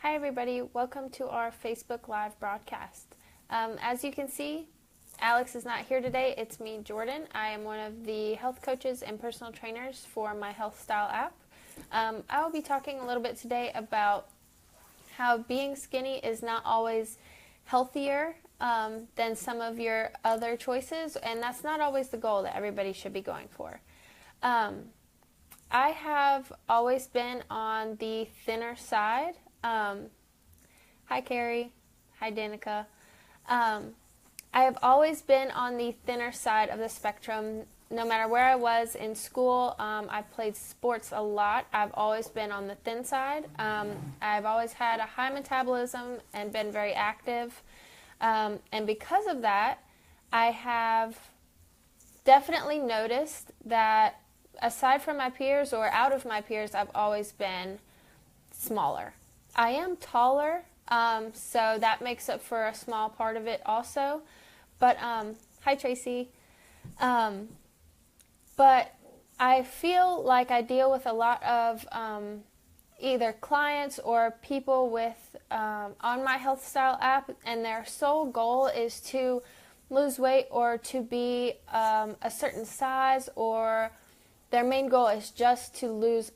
Hi everybody, welcome to our Facebook Live broadcast. As you can see, Alex is not here today. It's me, Jordan. I am one of the health coaches and personal trainers for my HealthStyle app. I will be talking a little bit today about how being skinny is not always healthier than some of your other choices, and that's not always the goal that everybody should be going for. I have always been on the thinner side. Hi Carrie, hi Danica. I have always been on the thinner side of the spectrum. No matter where I was in school, I played sports a lot. I've always been on the thin side. I've always had a high metabolism and been very active. And because of that, I have definitely noticed that aside from my peers or out of my peers, I've always been smaller. I am taller, so that makes up for a small part of it also. But, hi Tracy. But I feel like I deal with a lot of either clients or people with on my HealthStyle app, and their sole goal is to lose weight or to be a certain size, or their main goal is just to lose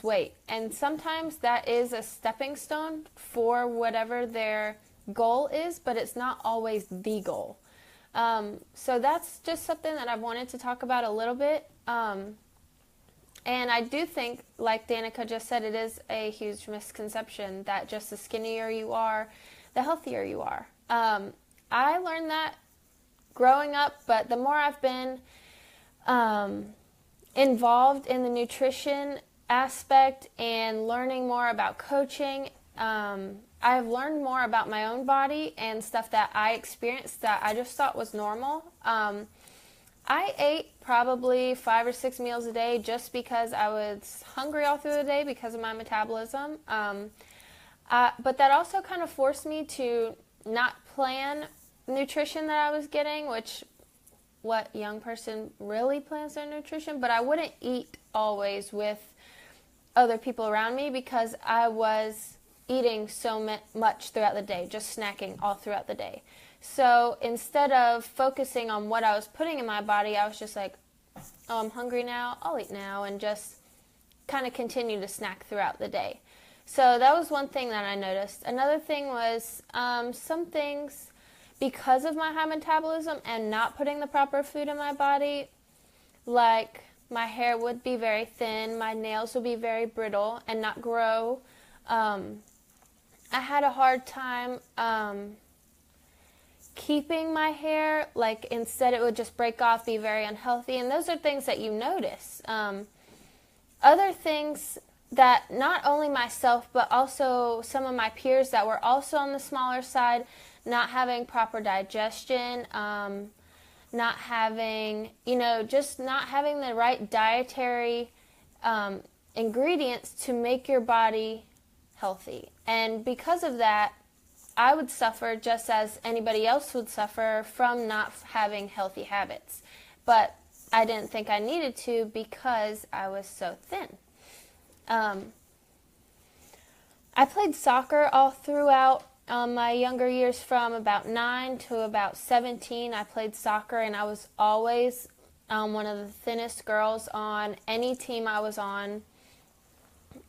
weight. And sometimes that is a stepping stone for whatever their goal is, but it's not always the goal. So that's just something that I wanted to talk about a little bit. And I do think, like Danica just said, it is a huge misconception that just the skinnier you are, the healthier you are. I learned that growing up, but the more I've been involved in the nutrition aspect and learning more about coaching, I've learned more about my own body and stuff that I experienced that I just thought was normal. I ate probably 5 or 6 meals a day just because I was hungry all through the day because of my metabolism. But that also kind of forced me to not plan nutrition that I was getting, which what young person really plans their nutrition, but I wouldn't eat always with other people around me because I was eating so much throughout the day, just snacking all throughout the day. So instead of focusing on what I was putting in my body, I was just like, oh, I'm hungry now, I'll eat now, and just kind of continue to snack throughout the day. So that was one thing that I noticed. Another thing was some things, because of my high metabolism and not putting the proper food in my body, like my hair would be very thin, my nails would be very brittle and not grow. I had a hard time keeping my hair, like instead it would just break off, be very unhealthy, and those are things that you notice. Other things that not only myself but also some of my peers that were also on the smaller side, not having proper digestion, not having, just not having the right dietary ingredients to make your body healthy. And because of that, I would suffer just as anybody else would suffer from not having healthy habits. But I didn't think I needed to because I was so thin. I played soccer all throughout my younger years. From about 9 to about 17, I played soccer, and I was always one of the thinnest girls on any team I was on.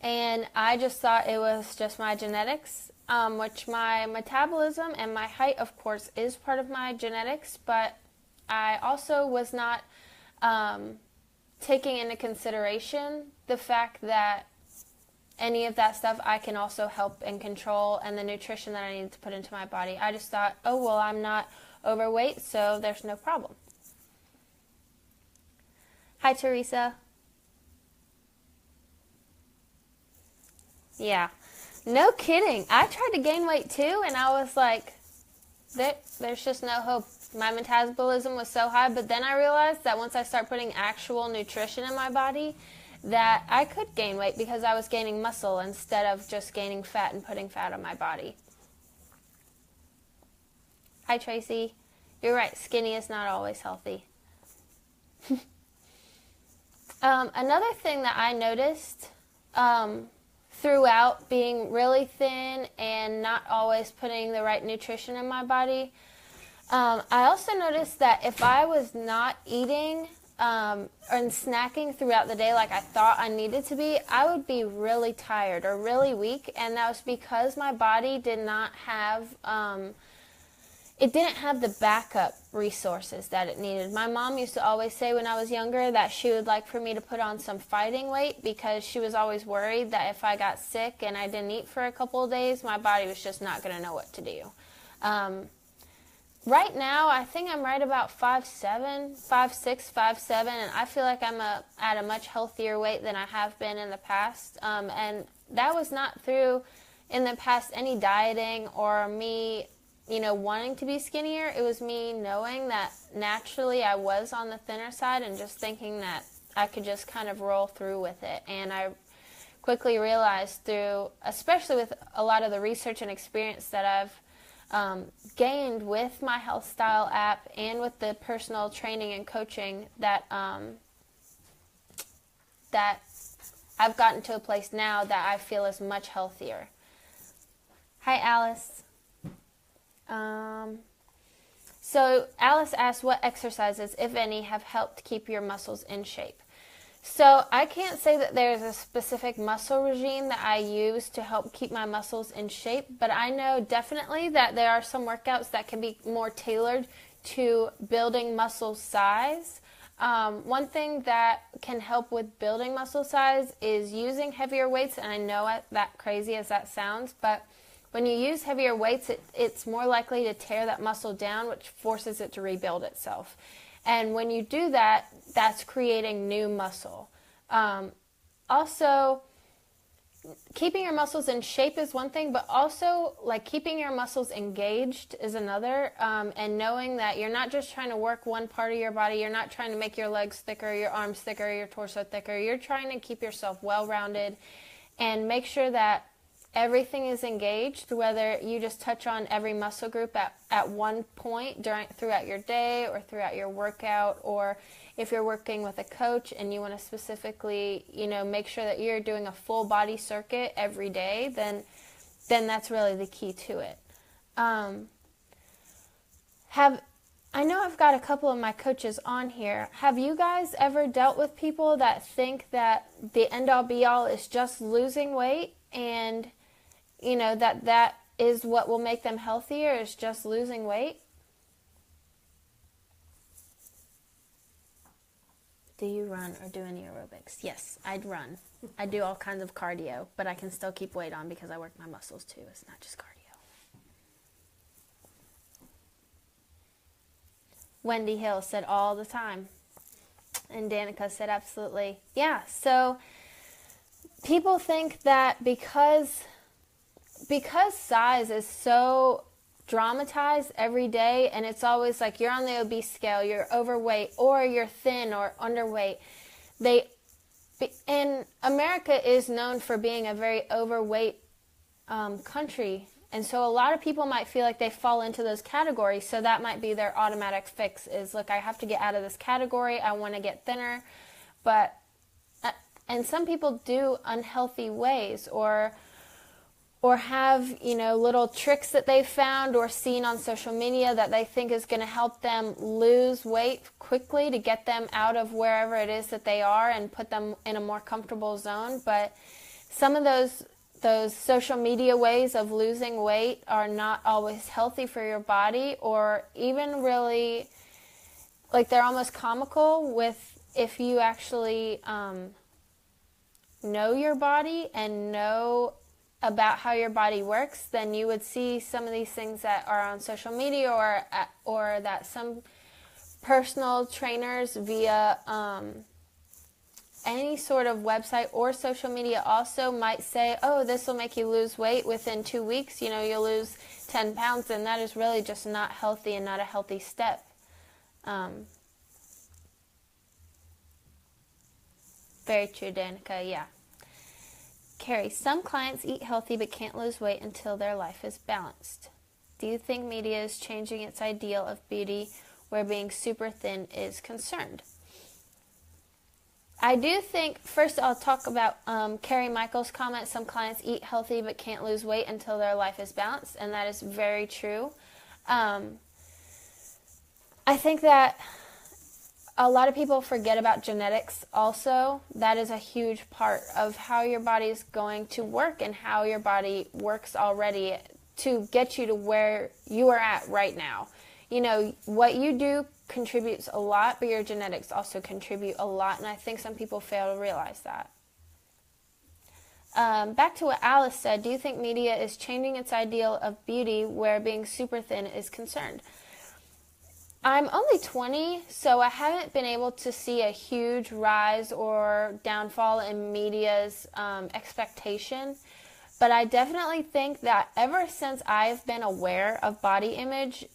And I just thought it was just my genetics, which my metabolism and my height, of course, is part of my genetics, but I also was not taking into consideration the fact that any of that stuff I can also help and control, and the nutrition that I needed to put into my body. I just thought, oh, well, I'm not overweight, so there's no problem. Hi, Teresa. Yeah, no kidding. I tried to gain weight too, and I was like, there's just no hope. My metabolism was so high, but then I realized that once I start putting actual nutrition in my body, that I could gain weight because I was gaining muscle instead of just gaining fat and putting fat on my body. Hi, Tracy. You're right, skinny is not always healthy. Another thing that I noticed throughout being really thin and not always putting the right nutrition in my body. I also noticed that if I was not eating and snacking throughout the day like I thought I needed to be, I would be really tired or really weak, and that was because my body did not have it didn't have the backup resources that it needed. My mom used to always say when I was younger that she would like for me to put on some fighting weight, because she was always worried that if I got sick and I didn't eat for a couple of days, my body was just not going to know what to do. Right now, I think I'm right about 5'7", 5'6", 5'7", and I feel like I'm at a much healthier weight than I have been in the past. And that was not through, in the past, any dieting or me, wanting to be skinnier. It was me knowing that naturally I was on the thinner side and just thinking that I could just kind of roll through with it. And I quickly realized through, especially with a lot of the research and experience that I've gained with my HealthStyle app and with the personal training and coaching, that that I've gotten to a place now that I feel is much healthier. Hi, Alice. So Alice asked, what exercises, if any, have helped keep your muscles in shape? So I can't say that there's a specific muscle regime that I use to help keep my muscles in shape, but I know definitely that there are some workouts that can be more tailored to building muscle size. One thing that can help with building muscle size is using heavier weights, and I know that crazy as that sounds, but when you use heavier weights, it's more likely to tear that muscle down, which forces it to rebuild itself. And when you do that, that's creating new muscle. Also, keeping your muscles in shape is one thing, but also like keeping your muscles engaged is another. And knowing that you're not just trying to work one part of your body, you're not trying to make your legs thicker, your arms thicker, your torso thicker. You're trying to keep yourself well-rounded and make sure that everything is engaged, whether you just touch on every muscle group at one point throughout your day or throughout your workout, or if you're working with a coach and you want to specifically, make sure that you're doing a full body circuit every day, then that's really the key to it. I know I've got a couple of my coaches on here. Have you guys ever dealt with people that think that the end-all be-all is just losing weight, and that is what will make them healthier, is just losing weight? Do you run or do any aerobics? Yes, I'd run. I do all kinds of cardio, but I can still keep weight on because I work my muscles too. It's not just cardio. Wendy Hill said all the time. And Danica said absolutely. Yeah, so people think that because size is so dramatized every day, and it's always like you're on the obese scale, you're overweight, or you're thin or underweight. And America is known for being a very overweight country, and so a lot of people might feel like they fall into those categories, so that might be their automatic fix is, look, I have to get out of this category, I want to get thinner. And some people do unhealthy ways, or have, little tricks that they've found or seen on social media that they think is going to help them lose weight quickly to get them out of wherever it is that they are and put them in a more comfortable zone. But some of those social media ways of losing weight are not always healthy for your body, or even really, like, they're almost comical with, if you actually know your body and know about how your body works, then you would see some of these things that are on social media, or that some personal trainers via any sort of website or social media also might say, oh, this will make you lose weight within 2 weeks, you'll lose 10 pounds, and that is really just not healthy and not a healthy step. Very true, Danica, yeah. Carrie, some clients eat healthy but can't lose weight until their life is balanced. Do you think media is changing its ideal of beauty where being super thin is concerned? I do think, first I'll talk about Carrie Michael's comment, some clients eat healthy but can't lose weight until their life is balanced, and that is very true. I think that a lot of people forget about genetics also. That is a huge part of how your body is going to work and how your body works already to get you to where you are at right now. You know, what you do contributes a lot, but your genetics also contribute a lot, and I think some people fail to realize that. Back to what Alice said, do you think media is changing its ideal of beauty where being super thin is concerned? I'm only 20, so I haven't been able to see a huge rise or downfall in media's expectation, but I definitely think that ever since I've been aware of body image,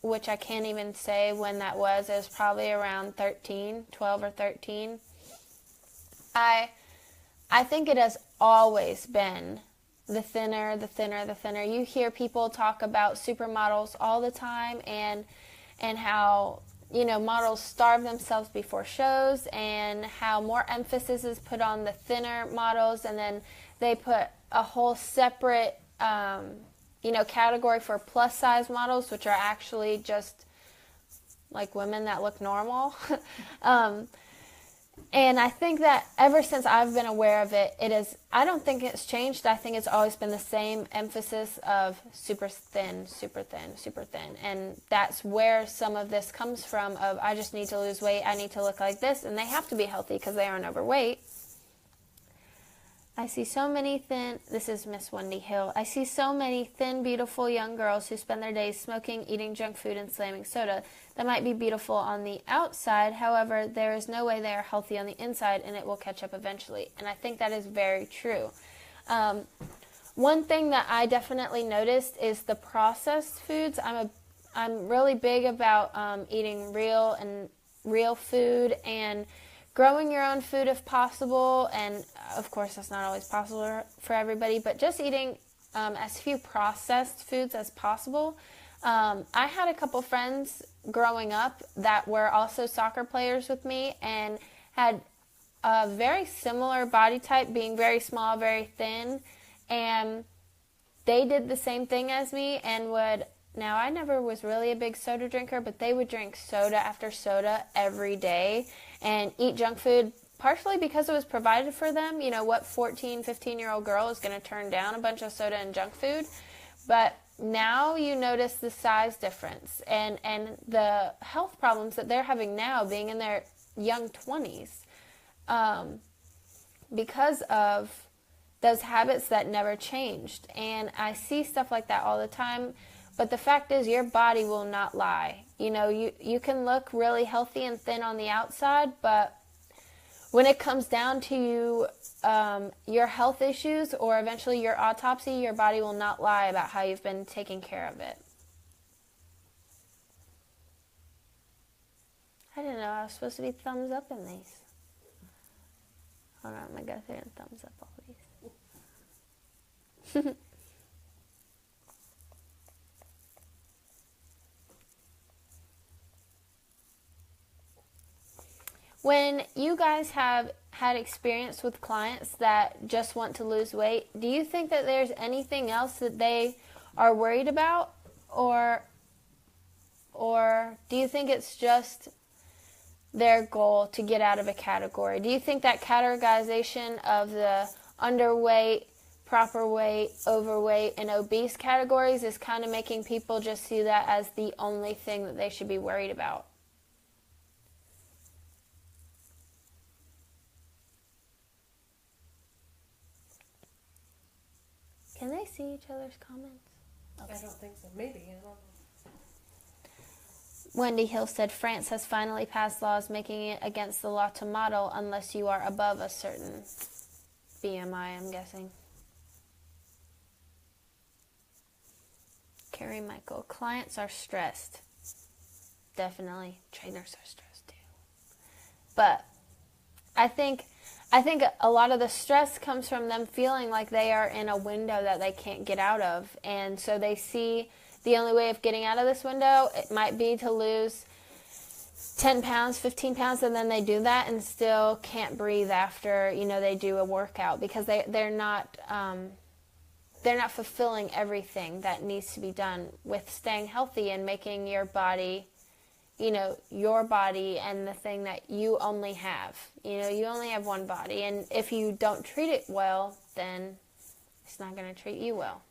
which I can't even say when that was, it was probably around 12 or 13, I think it has always been the thinner, the thinner, the thinner. You hear people talk about supermodels all the time and how, you know, models starve themselves before shows and how more emphasis is put on the thinner models, and then they put a whole separate, category for plus size models, which are actually just like women that look normal. And I think that ever since I've been aware of it, I don't think it's changed. I think it's always been the same emphasis of super thin, super thin, super thin. And that's where some of this comes from of I just need to lose weight, I need to look like this, and they have to be healthy because they aren't overweight. I see so many this is Miss Wendy Hill. I see so many thin, beautiful young girls who spend their days smoking, eating junk food, and slamming soda. That might be beautiful on the outside. However, there is no way they are healthy on the inside, and it will catch up eventually. And I think that is very true. One thing that I definitely noticed is the processed foods. I'm really big about eating real food and growing your own food if possible, and of course that's not always possible for everybody, but just eating as few processed foods as possible. I had a couple friends growing up that were also soccer players with me and had a very similar body type, being very small, very thin, and they did the same thing as me and now I never was really a big soda drinker, but they would drink soda after soda every day and eat junk food, partially because it was provided for them. You know, what 14, 15-year-old girl is going to turn down a bunch of soda and junk food? But now you notice the size difference and the health problems that they're having now being in their young 20s because of those habits that never changed. And I see stuff like that all the time. But the fact is, your body will not lie. You know, you can look really healthy and thin on the outside, but when it comes down to your health issues or eventually your autopsy, your body will not lie about how you've been taking care of it. I didn't know I was supposed to be thumbs up in these. Hold on, I'm going to go through and thumbs up all these. When you guys have had experience with clients that just want to lose weight, do you think that there's anything else that they are worried about? Or do you think it's just their goal to get out of a category? Do you think that categorization of the underweight, proper weight, overweight, and obese categories is kind of making people just see that as the only thing that they should be worried about? Can they see each other's comments? Okay. I don't think so. Maybe. I don't know. Wendy Hill said, France has finally passed laws making it against the law to model unless you are above a certain BMI, I'm guessing. Carrie Michael, clients are stressed. Definitely. Trainers are stressed too. But I think a lot of the stress comes from them feeling like they are in a window that they can't get out of. And so they see the only way of getting out of this window, it might be to lose 10 pounds, 15 pounds, and then they do that and still can't breathe after, they do a workout, because they're not fulfilling everything that needs to be done with staying healthy and making your body, your body and the thing that you only have. You only have one body, and if you don't treat it well, then it's not going to treat you well.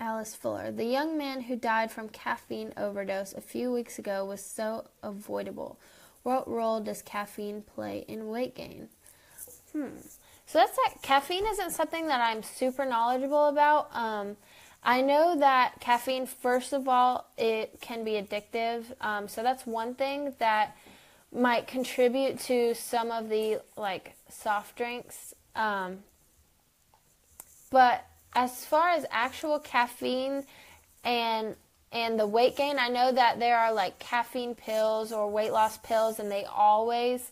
Alice Fuller. The young man who died from caffeine overdose a few weeks ago was so avoidable. What role does caffeine play in weight gain? So that's that. Caffeine isn't something that I'm super knowledgeable about. I know that caffeine, first of all, it can be addictive. So that's one thing that might contribute to some of the soft drinks. But as far as actual caffeine and the weight gain, I know that there are caffeine pills or weight loss pills, and they always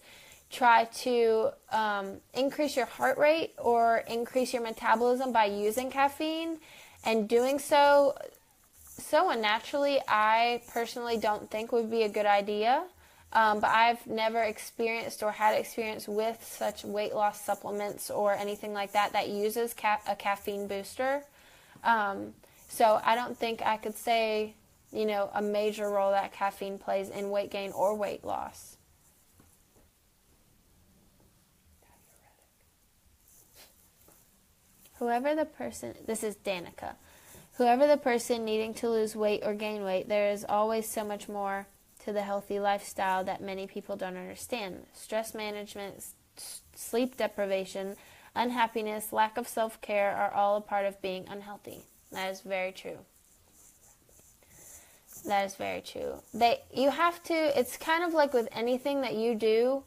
try to increase your heart rate or increase your metabolism by using caffeine, and doing so unnaturally, I personally don't think would be a good idea. But I've never experienced or had experience with such weight loss supplements or anything like that uses a caffeine booster. So I don't think I could say, a major role that caffeine plays in weight gain or weight loss. This is Danica. Whoever the person needing to lose weight or gain weight, there is always so much more to the healthy lifestyle that many people don't understand. Stress management, sleep deprivation, unhappiness, lack of self-care are all a part of being unhealthy. That is very true. That is very true. You have to, it's kind of like with anything that you do,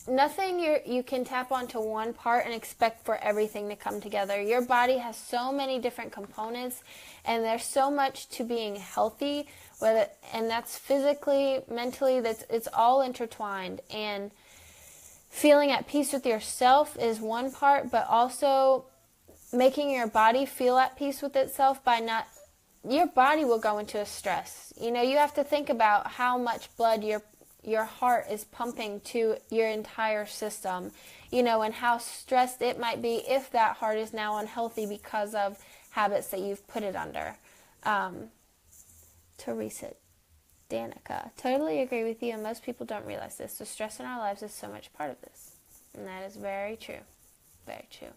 nothing you can tap onto one part and expect for everything to come together. Your body has so many different components, and there's so much to being healthy, and that's physically, mentally, it's all intertwined. And feeling at peace with yourself is one part, but also making your body feel at peace with itself your body will go into a stress. You have to think about how much blood your heart is pumping to your entire system, and how stressed it might be if that heart is now unhealthy because of habits that you've put it under. Teresa, Danica, totally agree with you, and most people don't realize this. The stress in our lives is so much part of this, and that is very true. Very true.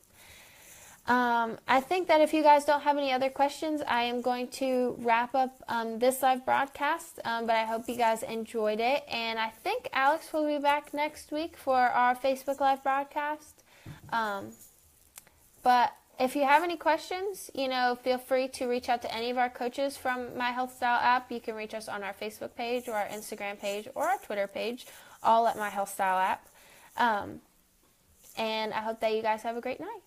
I think that if you guys don't have any other questions, I am going to wrap up this live broadcast, but I hope you guys enjoyed it, and I think Alex will be back next week for our Facebook Live broadcast. But if you have any questions, feel free to reach out to any of our coaches from My HealthStyle app. You can reach us on our Facebook page or our Instagram page or our Twitter page, all at My HealthStyle app. And I hope that you guys have a great night.